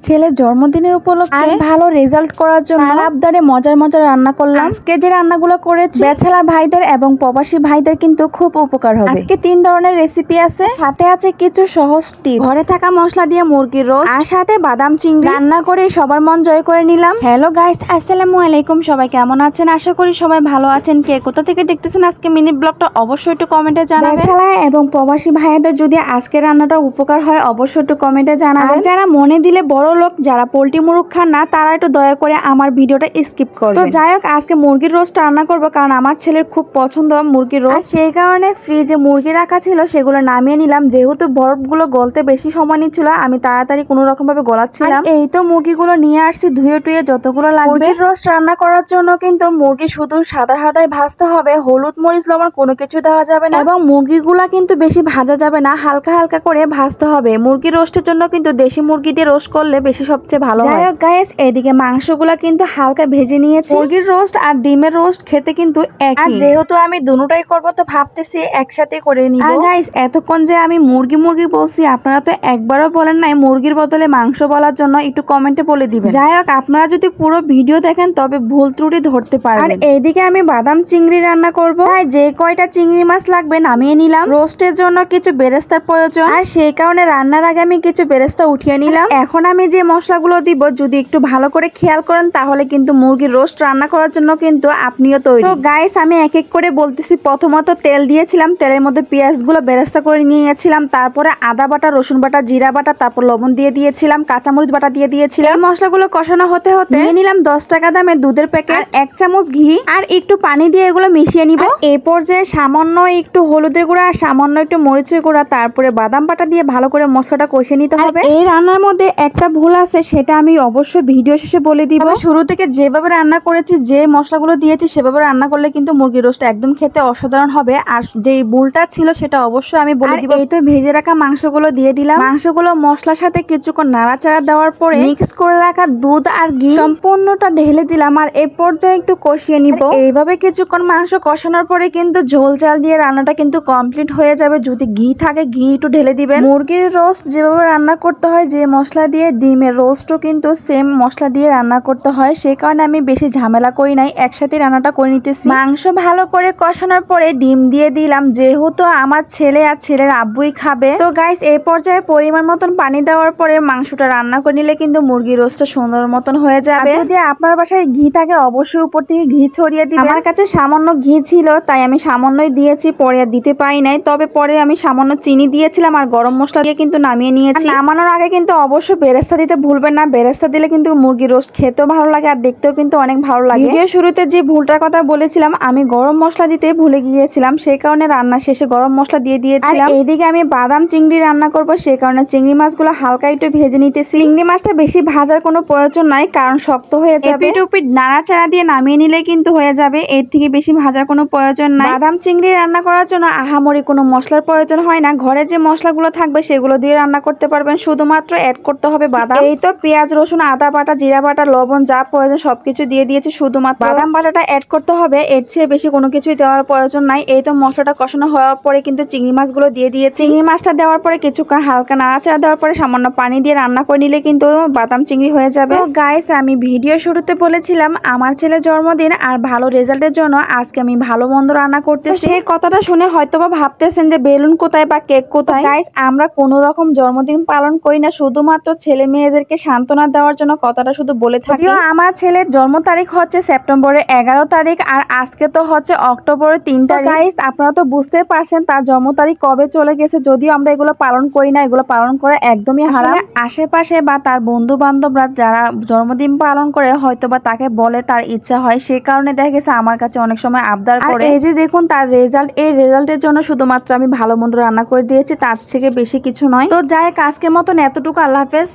ছেলের জন্মদিনের উপলক্ষে ভালো রেজাল্ট করার জন্য আবদারে মজার মজার রান্না করলাম। আজকে যে রান্নাগুলো করেছি বেচালা ভাইদের এবং প্রবাসী ভাইদের কিন্তু খুব উপকার হবে। আজকে 3 ধরনের রেসিপি আছে, সাথে আছে কিছু সহজ টিপস, ঘরে থাকা মশলা দিয়ে মুরগির রোস্ট আর সাথে বাদাম চিংড়ি রান্না করে সবার মন জয় করে নিলাম। হ্যালো গাইস, আসসালামু আলাইকুম। সবাই কেমন আছেন? আশা করি সবাই ভালো আছেন। কে কোথা থেকে দেখতেছেন আজকে মিনি ব্লগটা অবশ্যই একটু কমেন্টে জানাবেন। বেচালা এবং প্রবাসী ভাইদের যদি আজকে রান্নাটা উপকার হয় অবশ্যই একটু কমেন্টে জানাবেন। যারা মনে দিলে বড় লোক, যারা পোল্ট্রি মুরগ খান না, তারা একটু দয়া করে আমার ভিডিওটা স্কিপ করবেন। তো যাই হোক, আজকে মুরগির রোস্ট রান্না করব, কারণ আমার ছেলের খুব পছন্দ মুরগির রোস্ট। সেই কারণে ফ্রিজে মুরগি রাখা ছিল, সেগুলো নামিয়ে নিলাম। যেহেতু বরফগুলো গলতে বেশি সময় নিচ্ছিল, আমি তাড়াতাড়ি কোনো রকম ভাবে গলাচ্ছিলাম। এই তো মুরগিগুলো নিয়ে আসছি ধুয়ে টুয়ে যতগুলো লাগবে। মুরগির রোস্ট রান্না করার জন্য কিন্তু মুরগি শুধু সাদা সাদাই ভাজতে হবে, হলুদ মরিচ লবণ কোনো কিছু দেওয়া যাবে না, এবং মুরগিগুলা কিন্তু বেশি ভাজা যাবে না, হালকা হালকা করে ভাজতে হবে। মুরগির রোস্টের জন্য কিন্তু দেশি মুরগি দিয়ে রোস্ট করলে বেশি সবচেয়ে ভালো হয়। যাই হোক গাইস, এদিকে মাংসগুলা কিন্তু হালকা ভেজে নিয়েছি। মুরগির রোস্ট আর ডিমের রোস্ট খেতে কিন্তু একই, আর যেহেতু আমি দুটোটাই করব তো ভাবতেছি একসাথে করে নিব। আর গাইস, এতক্ষণ যে আমি মুরগি মুরগি বলছি, আপনারা তো একবারও বলেন নাই মুরগির বদলে মাংস বলার জন্য, একটু কমেন্টে বলে দিবেন। যাই হোক, আপনারা যদি পুরো ভিডিও দেখেন তবে ভুল ত্রুটি ধরতে পারবেন। আর এইদিকে আমি বাদাম চিংড়ি রান্না করব, তাই যে কয়টা চিংড়ি মাছ লাগবে নামিয়ে নিলাম। রোস্টের জন্য কিছু বেরেস্তার প্রয়োজন, আর সেই কারণে রান্নার আগে আমি কিছু বেরেস্তা উঠিয়ে নিলাম। এখন আমি যে মশলাগুলো দিব যদি একটু ভালো করে খেয়াল করেন তাহলে কিন্তু মুরগির রোস্ট রান্না করার জন্য কিন্তু আপনিও তৈরি। তো গাইস, আমি এক এক করে বলতেছি। প্রথমত তেল দিয়েছিলাম, তেলের মধ্যে পেঁয়াজগুলো বেরেস্তা করে নিয়েছিলাম, তারপরে আদা বাটা, রসুন বাটা, জিরা বাটা, তারপর লবণ দিয়ে দিয়েছিলাম, কাঁচামরিচ বাটা দিয়ে দিয়েছিলাম। মশলাগুলো কষানো হতে হতে নিয়ে নিলাম 10 টাকা দামের দুধের প্যাকেট, 1 চামচ ঘি আর একটু পানি দিয়ে এগুলো মিশিয়ে নিব। এই পর্যায়ে সামান্য একটু হলুদের গুঁড়া আর সামান্য একটু মরিচের গুঁড়া, তারপরে বাদাম বাটা দিয়ে ভালো করে মশলাটা কষিয়ে নিতে হবে। এই রান্নার মধ্যে একটা ভুল আছে, সেটা আমি অবশ্যই ভিডিও শেষে বলে দিব। শুরু থেকে যেভাবে রান্না করেছি, যে মশলাগুলো দিয়েছি সেভাবে রান্না করলে কিন্তু মুরগির রোস্ট একদম খেতে অসাধারণ হবে। আর যে ভুলটা ছিল সেটা অবশ্যই আমি বলে দিব। এই তো ভেজে রাখা মাংসগুলো দিয়ে দিলাম। মাংসগুলো মশলার সাথে কিছুক্ষণ নাড়াচাড়া দেওয়ার পরে মিক্স করে রাখা দুধ আর ঘি সম্পূর্ণটা ঢেলে দিলাম, আর এই পর্যায়ে একটু কষিয়ে নিব। এইভাবে কিছুক্ষণ মাংস কষানোর পরে কিন্তু ঝোল চাল দিয়ে রান্নাটা কিন্তু কমপ্লিট হয়ে যাবে। যদি ঘি থাকে ঘি একটু ঢেলে দিবেন। মুরগির রোস্ট যেভাবে রান্না করতে হয়, যে মশলা দিয়ে, ডিমের রোস্টও কিন্তু সেম মশলা দিয়ে রান্না করতে হয়। সেই কারণে আমি বেশি ঝামেলা করি নাই, একসাথে রান্নাটা করে নিতেছি। মাংস ভালো করে কষানোর পরে ডিম দিয়ে দিলাম, যেহেতু আমার ছেলে আর ছেলের আব্বুই খাবে। তো গাইস, এই পর্যায়ে পরিমাণ মতন পানি দেওয়ার পরে মাংসটা রান্না করে নিলে কিন্তু মুরগির রোস্টটা সুন্দর মতন হয়ে যাবে। যদি আপনার বাসায় ঘি থাকে অবশ্যই উপর থেকে ঘি ছড়িয়ে দিবেন। আমার কাছে সামান্য ঘি ছিল, তাই আমি সামান্যই দিয়েছি, পরে আর দিতে পারি নাই। তবে পরে আমি সামান্য চিনি দিয়েছিলাম আর গরম মশলা দিয়ে কিন্তু নামিয়ে নিয়েছি। নামানোর আগে কিন্তু অবশ্যই বেরেস্তা দিতে ভুলবেন না। বেরেস্তা দিলে কিন্তু মুরগির রোস্ট খেতেও ভালো লাগে আর দেখতেও কিন্তু অনেক ভালো লাগে। ভিডিও শুরুতে যে ভুলটার কথা বলেছিলাম, আমি গরম মশলা দিতে ভুলে গিয়েছিলাম, সেই কারণে রান্না শেষে গরম মশলা দিয়ে দিয়েছিলাম। এইদিকে আমি বাদাম চিংড়ি রান্না করব, সেই কারণে চিংড়ি মাছগুলো হালকা একটু ভেজে নিতেছি। চিংড়ি মাছটা বেশি ভাজার কোনো প্রয়োজন নাই, কারণ শক্ত হয়ে যাবে। এপিট নাড়াচাড়া দিয়ে নামিয়ে নিলে কিন্তু হয়ে যাবে, এর থেকে বেশি ভাজার কোনো প্রয়োজন নাই। বাদাম চিংড়ি রান্না করার জন্য আহামরি কোনো মশলার প্রয়োজন হয় না। ঘরে যে মশলাগুলো থাকবে সেগুলো দিয়ে রান্না করতে পারবেন, শুধুমাত্র অ্যাড করতে হবে বাদাম। এই তো পেঁয়াজ, রসুন, আদা বাটা, জিরা বাটা, লবণ যা প্রয়োজন সবকিছু দিয়ে দিয়েছি, শুধুমাত্র বাদাম বাটাটা অ্যাড করতে হবে, এর চেয়ে বেশি কোনো কিছুই দেওয়ার প্রয়োজন নাই। এই তো মশলাটা কষানো হওয়ার পরে কিন্তু চিংড়ি মাছগুলো দিয়ে দিয়েছি। চিংড়ি মাছটা দেওয়ার পরে কিছুক্ষণ হালকা নাড়াচাড়া দেওয়ার পরে সামান্য পানি দিয়ে রান্না করে নিলে কিন্তু বাদাম চিংড়ি হয়ে যাবে। তো গাইস, আমি ভিডিও শুরুতে বলেছিলাম আমার ছেলের জন্মদিন আর ভালো রেজাল্টের জন্য আজকে আমি ভালো মন্দ রান্না করতেছি। সেই কথাটা শুনে হয়তোবা ভাবতেছেন যে বেলুন কোথায় বা কেক কোথায়। গাইস, আমরা কোনো রকম জন্মদিন পালন করি না, শুধুমাত্র ছেলে মেয়েদেরকে সান্ত্বনা দেওয়ার জন্য কথাটা শুধু বলে থাকি। আমার ছেলের জন্ম তারিখ হচ্ছে সেপ্টেম্বরের 11 তারিখ, আর আজকে তো হচ্ছে অক্টোবরের 3 তারিখ। গাইস, আপনারা তো বুঝতে পারছেন তার জন্ম তারিখ কবে চলে গেছে। যদিও আমরা এগুলো পালন করি না, এগুলো পালন করা একদমই হারাম। আশেপাশে বা তার বন্ধু বান্ধবরা যারা জন্মদিন পালন করে হয়তোবা তাকে বলে তার ইচ্ছা হয়, সে কারণে দেখা গেছে আমার কাছে অনেক সময় আবদার করে। এই যে দেখুন তার রেজাল্ট, এই রেজাল্টের জন্য শুধুমাত্র আমি ভালো মন্দ রান্না করে দিয়েছি, তার থেকে বেশি কিছু নয়। তো যাই হোক, আজকের মতন এতটুকু। আল্লাহ হাফেজ।